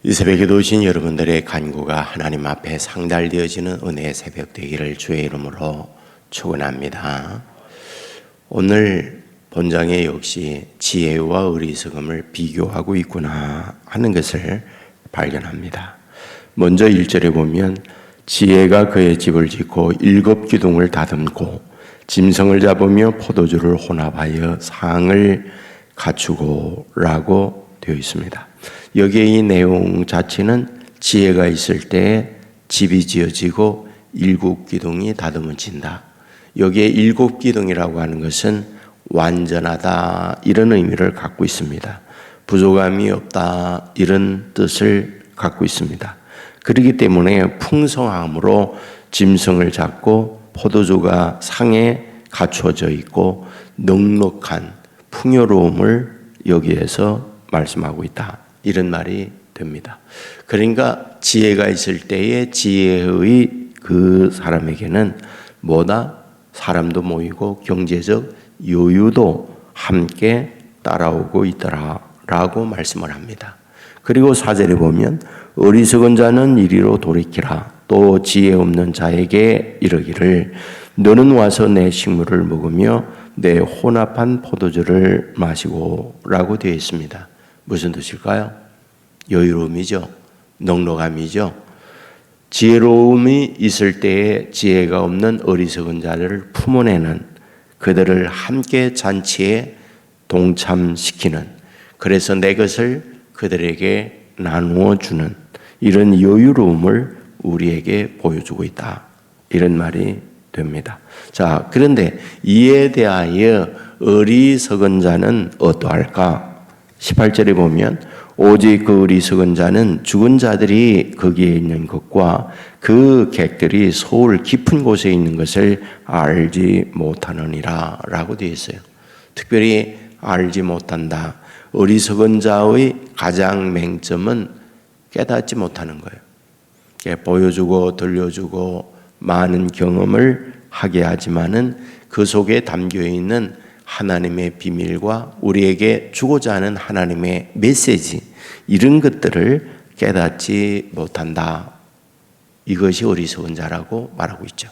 이 새벽에도 오신 여러분들의 간구가 하나님 앞에 상달되어지는 은혜의 새벽 되기를 주의 이름으로 축원합니다. 오늘 본장에 역시 지혜와 어리석음을 비교하고 있구나 하는 것을 발견합니다. 먼저 1절에 보면 지혜가 그의 집을 짓고 7 기둥을 다듬고 짐승을 잡으며 포도주를 혼합하여 상을 갖추고 라고 되어 있습니다. 여기에 이 내용 자체는 지혜가 있을 때 집이 지어지고 7 기둥이 다듬어진다. 여기에 7 기둥이라고 하는 것은 완전하다 이런 의미를 갖고 있습니다. 부족함이 없다 이런 뜻을 갖고 있습니다. 그렇기 때문에 풍성함으로 짐승을 잡고 포도주가 상에 갖춰져 있고 넉넉한 풍요로움을 여기에서 말씀하고 있다. 이런 말이 됩니다. 그러니까 지혜가 있을 때의 지혜의 그 사람에게는 뭐다? 사람도 모이고 경제적 여유도 함께 따라오고 있더라라고 말씀을 합니다. 그리고 4절에 보면 어리석은 자는 이리로 돌이키라. 또 지혜 없는 자에게 이르기를 너는 와서 내 식물을 먹으며 내 혼합한 포도주를 마시고 라고 되어 있습니다. 무슨 뜻일까요? 여유로움이죠. 넉넉함이죠. 지혜로움이 있을 때에 지혜가 없는 어리석은 자를 품어내는 그들을 함께 잔치에 동참시키는 그래서 내 것을 그들에게 나누어 주는 이런 여유로움을 우리에게 보여주고 있다. 이런 말이 됩니다. 자, 그런데 이에 대하여 어리석은 자는 어떠할까? 18절에 보면 오직 그 어리석은 자는 죽은 자들이 거기에 있는 것과 그 객들이 소울 깊은 곳에 있는 것을 알지 못하느니라 라고 되어 있어요. 특별히 알지 못한다. 어리석은 자의 가장 맹점은 깨닫지 못하는 거예요. 보여주고 들려주고 많은 경험을 하게 하지만은 그 속에 담겨 있는 하나님의 비밀과 우리에게 주고자 하는 하나님의 메시지 이런 것들을 깨닫지 못한다. 이것이 어리석은 자라고 말하고 있죠.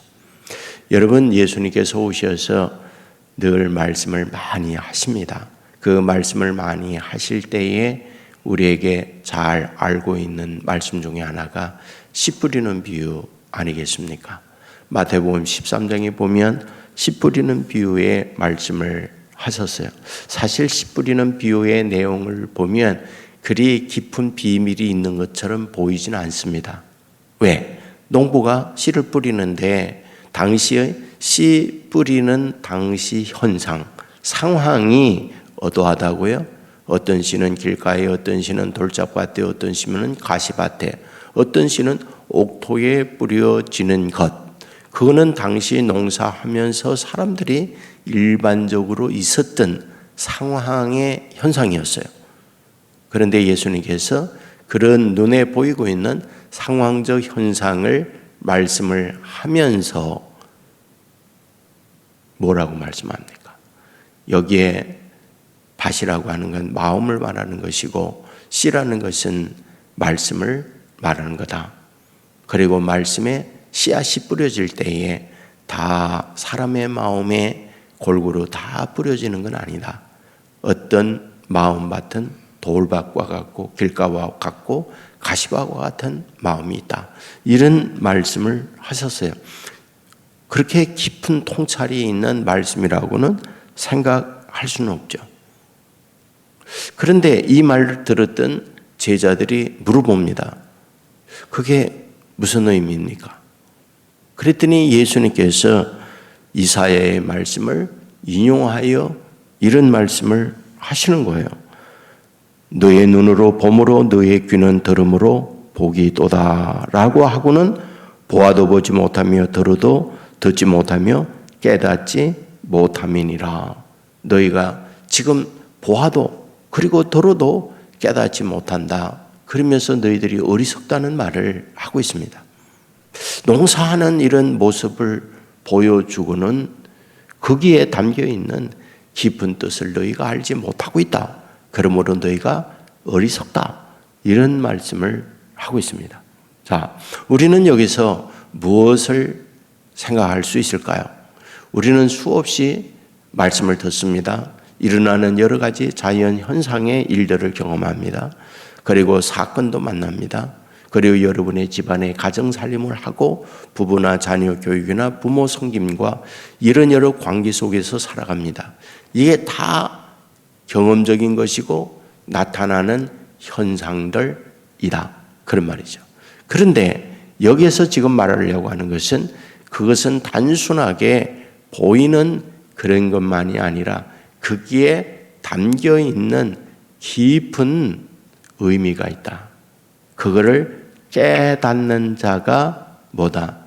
여러분 예수님께서 오셔서 늘 말씀을 많이 하십니다. 그 말씀을 많이 하실 때에 우리에게 잘 알고 있는 말씀 중에 하나가 씨 뿌리는 비유 아니겠습니까? 마태복음 13장에 보면 씨 뿌리는 비유의 말씀을 하셨어요. 사실 씨 뿌리는 비유의 내용을 보면 그리 깊은 비밀이 있는 것처럼 보이지는 않습니다. 왜? 농부가 씨를 뿌리는데 당시의 씨 뿌리는 당시 현상, 상황이 어떠하다고요? 어떤 씨는 길가에, 어떤 씨는 돌짝밭에, 어떤 씨는 가시밭에, 어떤 씨는 옥토에 뿌려지는 것. 그거는 당시 농사하면서 사람들이 일반적으로 있었던 상황의 현상이었어요. 그런데 예수님께서 그런 눈에 보이고 있는 상황적 현상을 말씀을 하면서 뭐라고 말씀합니까? 여기에 밭이라고 하는 건 마음을 말하는 것이고 씨라는 것은 말씀을 말하는 거다. 그리고 말씀에 씨앗이 뿌려질 때에 다 사람의 마음에 골고루 다 뿌려지는 건 아니다. 어떤 마음밭은 돌밭과 같고 길가와 같고 가시밭과 같은 마음이 있다. 이런 말씀을 하셨어요. 그렇게 깊은 통찰이 있는 말씀이라고는 생각할 수는 없죠. 그런데 이 말을 들었던 제자들이 물어봅니다. 그게 무슨 의미입니까? 그랬더니 예수님께서 이사야의 말씀을 인용하여 이런 말씀을 하시는 거예요. 너의 눈으로 봄으로 너의 귀는 들음으로 복이 있도다 라고 하고는 보아도 보지 못하며 들어도 듣지 못하며 깨닫지 못함이니라. 너희가 지금 보아도 그리고 들어도 깨닫지 못한다. 그러면서 너희들이 어리석다는 말을 하고 있습니다. 농사하는 이런 모습을 보여주고는 거기에 담겨있는 깊은 뜻을 너희가 알지 못하고 있다. 그러므로 너희가 어리석다. 이런 말씀을 하고 있습니다. 자, 우리는 여기서 무엇을 생각할 수 있을까요? 우리는 수없이 말씀을 듣습니다. 일어나는 여러 가지 자연 현상의 일들을 경험합니다. 그리고 사건도 만납니다. 그리고 여러분의 집안의 가정 살림을 하고 부부나 자녀 교육이나 부모 섬김과 이런 여러 관계 속에서 살아갑니다. 이게 다 경험적인 것이고 나타나는 현상들이다. 그런 말이죠. 그런데 여기에서 지금 말하려고 하는 것은 그것은 단순하게 보이는 그런 것만이 아니라 거기에 담겨 있는 깊은 의미가 있다. 그거를 깨닫는 자가 뭐다?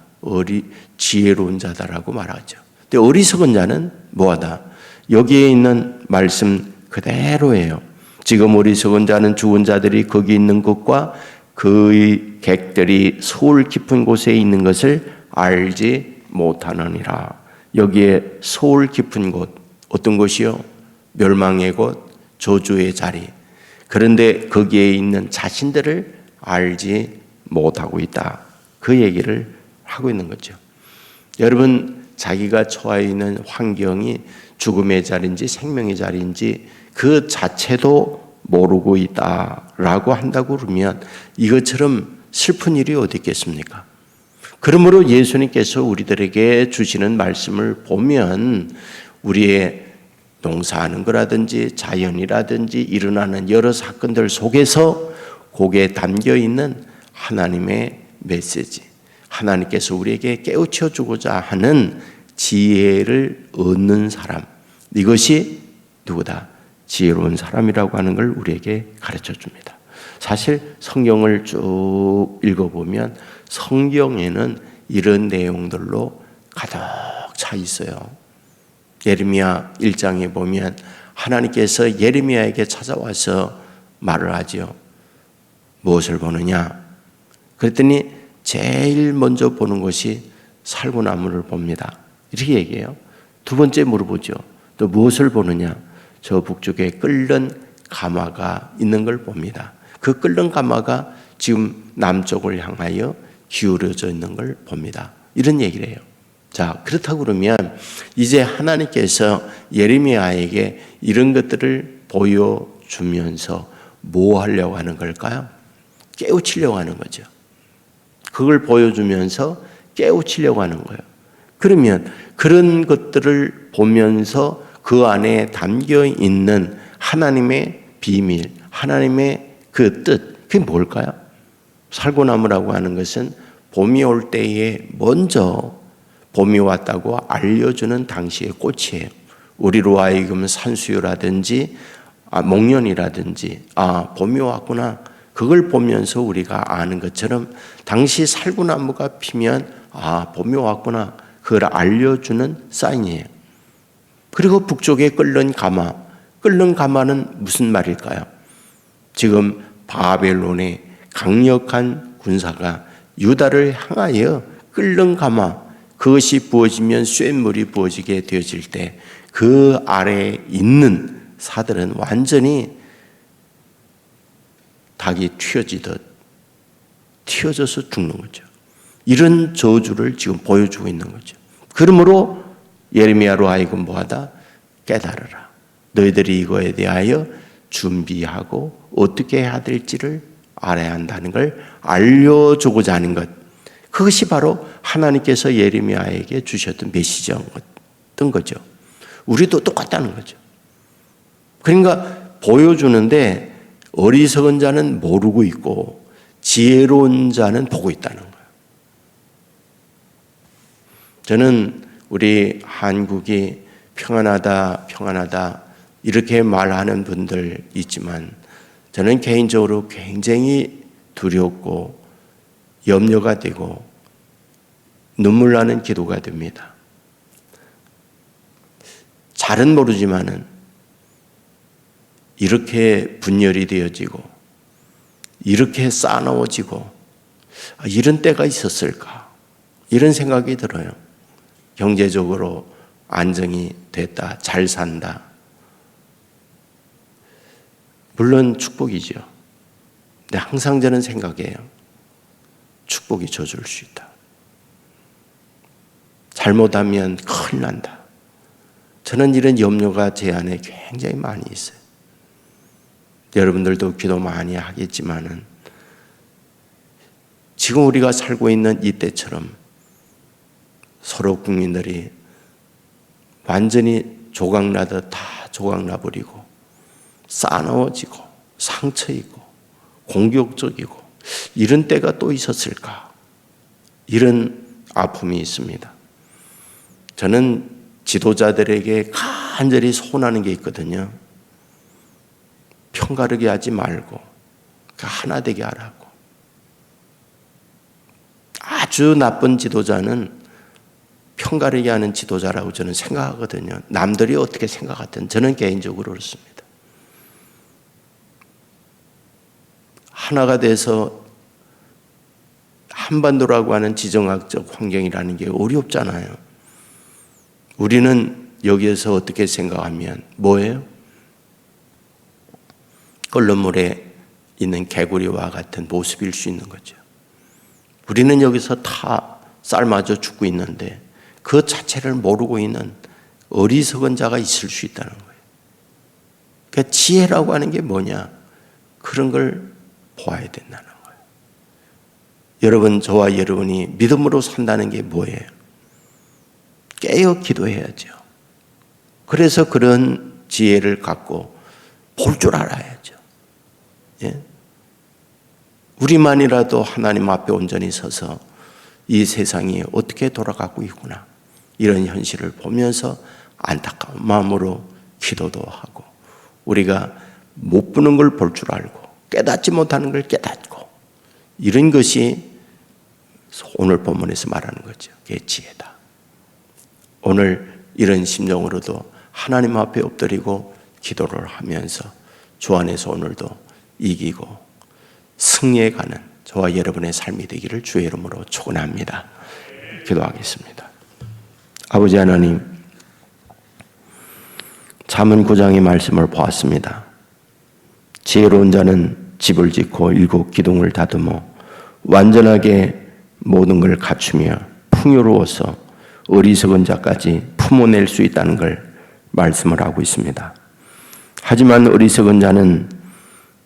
지혜로운 자다라고 말하죠. 근데 어리석은 자는 뭐하다? 여기에 있는 말씀 그대로예요. 지금 어리석은 자는 죽은 자들이 거기 있는 것과 그의 객들이 소울 깊은 곳에 있는 것을 알지 못하느니라. 여기에 소울 깊은 곳, 어떤 곳이요? 멸망의 곳, 저주의 자리. 그런데 거기에 있는 자신들을 알지 못하고 있다. 그 얘기를 하고 있는 거죠. 여러분, 자기가 처해 있는 환경이 죽음의 자리인지 생명의 자리인지 그 자체도 모르고 있다라고 한다고 그러면 이것처럼 슬픈 일이 어디 있겠습니까? 그러므로 예수님께서 우리들에게 주시는 말씀을 보면 우리의 농사하는 거라든지 자연이라든지 일어나는 여러 사건들 속에서 거기에 담겨 있는 하나님의 메시지, 하나님께서 우리에게 깨우쳐 주고자 하는 지혜를 얻는 사람, 이것이 누구다? 지혜로운 사람이라고 하는 걸 우리에게 가르쳐 줍니다. 사실 성경을 쭉 읽어보면 성경에는 이런 내용들로 가득 차 있어요. 예레미야 1장에 보면 하나님께서 예레미야에게 찾아와서 말을 하죠. 무엇을 보느냐? 그랬더니 제일 먼저 보는 것이 살구나무를 봅니다. 이렇게 얘기해요. 두 번째 물어보죠. 또 무엇을 보느냐? 저 북쪽에 끓는 가마가 있는 걸 봅니다. 그 끓는 가마가 지금 남쪽을 향하여 기울어져 있는 걸 봅니다. 이런 얘기를 해요. 자, 그렇다고 그러면 이제 하나님께서 예레미야에게 이런 것들을 보여주면서 뭐 하려고 하는 걸까요? 깨우치려고 하는 거죠. 그걸 보여주면서 깨우치려고 하는 거예요. 그러면 그런 것들을 보면서 그 안에 담겨 있는 하나님의 비밀, 하나님의 그 뜻, 그게 뭘까요? 살구나무라고 하는 것은 봄이 올 때에 먼저 봄이 왔다고 알려주는 당시의 꽃이에요. 우리로 하여금 산수유라든지 목련이라든지 봄이 왔구나. 그걸 보면서 우리가 아는 것처럼 당시 살구나무가 피면 봄이 왔구나. 그걸 알려주는 사인이에요. 그리고 북쪽에 끓는 가마. 끓는 가마는 무슨 말일까요? 지금 바벨론의 강력한 군사가 유다를 향하여 끓는 가마, 그것이 부어지면 쇳물이 부어지게 되어질 때 그 아래에 있는 사들은 완전히 닭이 튀어져서 죽는 거죠. 이런 저주를 지금 보여주고 있는 거죠. 그러므로 예레미야로 하여금 뭐하다? 깨달으라. 너희들이 이거에 대하여 준비하고 어떻게 해야 될지를 알아야 한다는 걸 알려주고자 하는 것. 그것이 바로 하나님께서 예레미야에게 주셨던 메시지였던 거죠. 우리도 똑같다는 거죠. 그러니까 보여주는데 어리석은 자는 모르고 있고 지혜로운 자는 보고 있다는 거예요. 저는 우리 한국이 평안하다 이렇게 말하는 분들 있지만 저는 개인적으로 굉장히 두렵고 염려가 되고 눈물 나는 기도가 됩니다. 잘은 모르지만은 이렇게 분열이 되어지고 이렇게 싸나워지고 이런 때가 있었을까? 이런 생각이 들어요. 경제적으로 안정이 됐다, 잘 산다. 물론 축복이죠. 근데 항상 저는 생각해요. 축복이 저주일 수 있다. 잘못하면 큰일 난다. 저는 이런 염려가 제 안에 굉장히 많이 있어요. 여러분들도 기도 많이 하겠지만은 지금 우리가 살고 있는 이때처럼 서로 국민들이 완전히 조각나듯 다 조각나버리고 싸나워지고 상처 있고 공격적이고 이런 때가 또 있었을까? 이런 아픔이 있습니다. 저는 지도자들에게 간절히 소원하는 게 있거든요. 편가르게 하지 말고 하나 되게 하라고. 아주 나쁜 지도자는 편가르게 하는 지도자라고 저는 생각하거든요. 남들이 어떻게 생각하든 저는 개인적으로 그렇습니다. 하나가 돼서 한반도라고 하는 지정학적 환경이라는 게 어렵잖아요. 우리는 여기에서 어떻게 생각하면 뭐예요? 끓는물에 있는 개구리와 같은 모습일 수 있는 거죠. 우리는 여기서 다 삶아져 죽고 있는데 그 자체를 모르고 있는 어리석은 자가 있을 수 있다는 거예요. 그러니까 지혜라고 하는 게 뭐냐? 그런 걸 보아야 된다는 거예요. 여러분, 저와 여러분이 믿음으로 산다는 게 뭐예요? 깨어 기도해야죠. 그래서 그런 지혜를 갖고 볼 줄 알아야죠. 예? 우리만이라도 하나님 앞에 온전히 서서 이 세상이 어떻게 돌아가고 있구나, 이런 현실을 보면서 안타까운 마음으로 기도도 하고, 우리가 못 보는 걸 볼 줄 알고 깨닫지 못하는 걸 깨닫고, 이런 것이 오늘 본문에서 말하는 거죠. 그게 지혜다. 오늘 이런 심정으로도 하나님 앞에 엎드리고 기도를 하면서 주 안에서 오늘도 이기고 승리해 가는 저와 여러분의 삶이 되기를 주의 이름으로 축원합니다. 기도하겠습니다. 아버지 하나님, 잠언 9장의 말씀을 보았습니다. 지혜로운 자는 집을 짓고 7 기둥을 다듬어 완전하게 모든 걸 갖추며 풍요로워서 어리석은 자까지 품어낼 수 있다는 걸 말씀을 하고 있습니다. 하지만 어리석은 자는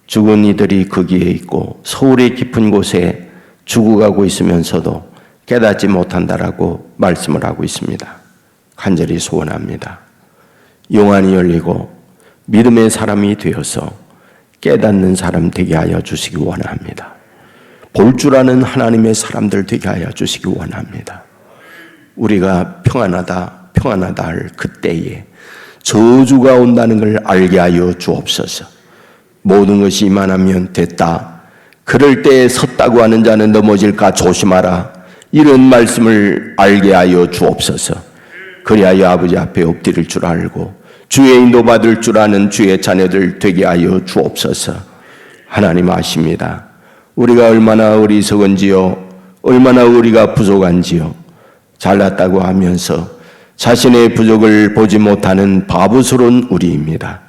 죽은 이들이 거기에 있고 서울의 깊은 곳에 죽어가고 있으면서도 깨닫지 못한다라고 말씀을 하고 있습니다. 간절히 소원합니다. 영안이 열리고 믿음의 사람이 되어서 깨닫는 사람 되게 하여 주시기 원합니다. 볼 줄 아는 하나님의 사람들 되게 하여 주시기 원합니다. 우리가 평안하다 할 그때에 저주가 온다는 걸 알게 하여 주옵소서. 모든 것이 이만하면 됐다, 그럴 때에 섰다고 하는 자는 넘어질까 조심하라, 이런 말씀을 알게 하여 주옵소서. 그리하여 아버지 앞에 엎드릴 줄 알고 주의 인도받을 줄 아는 주의 자녀들 되게 하여 주옵소서. 하나님 아십니다. 우리가 얼마나 어리석은지요, 얼마나 우리가 부족한지요. 잘났다고 하면서 자신의 부족을 보지 못하는 바보스러운 우리입니다.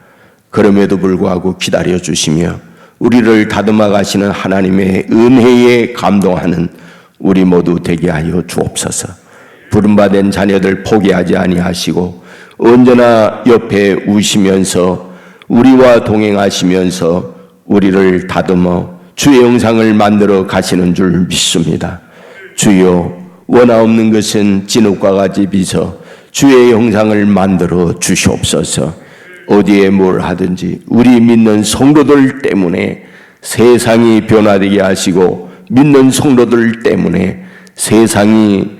그럼에도 불구하고 기다려주시며 우리를 다듬어 가시는 하나님의 은혜에 감동하는 우리 모두 되게 하여 주옵소서. 부름받은 자녀들 포기하지 아니하시고 언제나 옆에 우시면서 우리와 동행하시면서 우리를 다듬어 주의 형상을 만들어 가시는 줄 믿습니다. 주여, 원하 없는 것은 진흙과 같이 빚어 주의 형상을 만들어 주시옵소서. 어디에 뭘 하든지 우리 믿는 성도들 때문에 세상이 변화되게 하시고, 믿는 성도들 때문에 세상이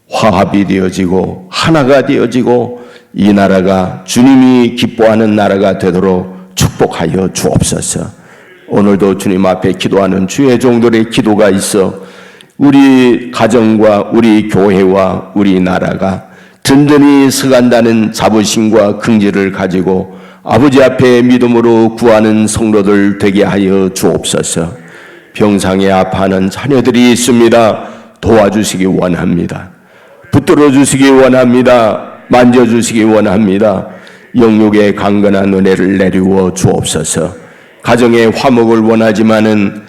화합이 되어지고 하나가 되어지고 이 나라가 주님이 기뻐하는 나라가 되도록 축복하여 주옵소서. 오늘도 주님 앞에 기도하는 주의 종들의 기도가 있어 우리 가정과 우리 교회와 우리 나라가 든든히 서간다는 자부심과 긍지를 가지고 아버지 앞에 믿음으로 구하는 성도들 되게 하여 주옵소서. 병상에 아파하는 자녀들이 있습니다. 도와주시기 원합니다. 붙들어 주시기 원합니다. 만져주시기 원합니다. 영육의 강건한 은혜를 내리워 주옵소서. 가정의 화목을 원하지만은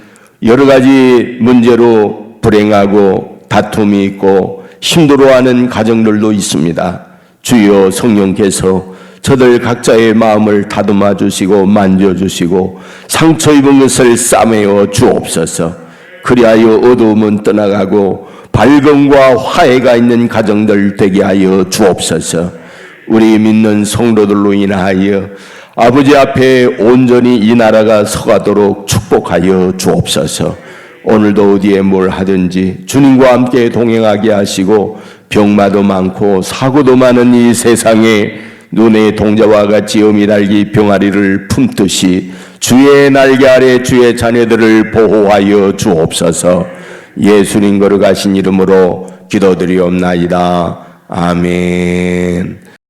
여러 가지 문제로 불행하고 다툼이 있고 힘들어하는 가정들도 있습니다. 주여 성령께서 저들 각자의 마음을 다듬어 주시고 만져주시고 상처 입은 것을 싸매어 주옵소서. 그리하여 어두움은 떠나가고 밝음과 화해가 있는 가정들 되게 하여 주옵소서. 우리 믿는 성도들로 인하여 아버지 앞에 온전히 이 나라가 서가도록 축복하여 주옵소서. 오늘도 어디에 뭘 하든지 주님과 함께 동행하게 하시고 병마도 많고 사고도 많은 이 세상에 눈의 동자와 같이 어미달기 병아리를 품듯이 주의 날개 아래 주의 자녀들을 보호하여 주옵소서. 예수님 걸어가신 이름으로 기도드리옵나이다. 아멘.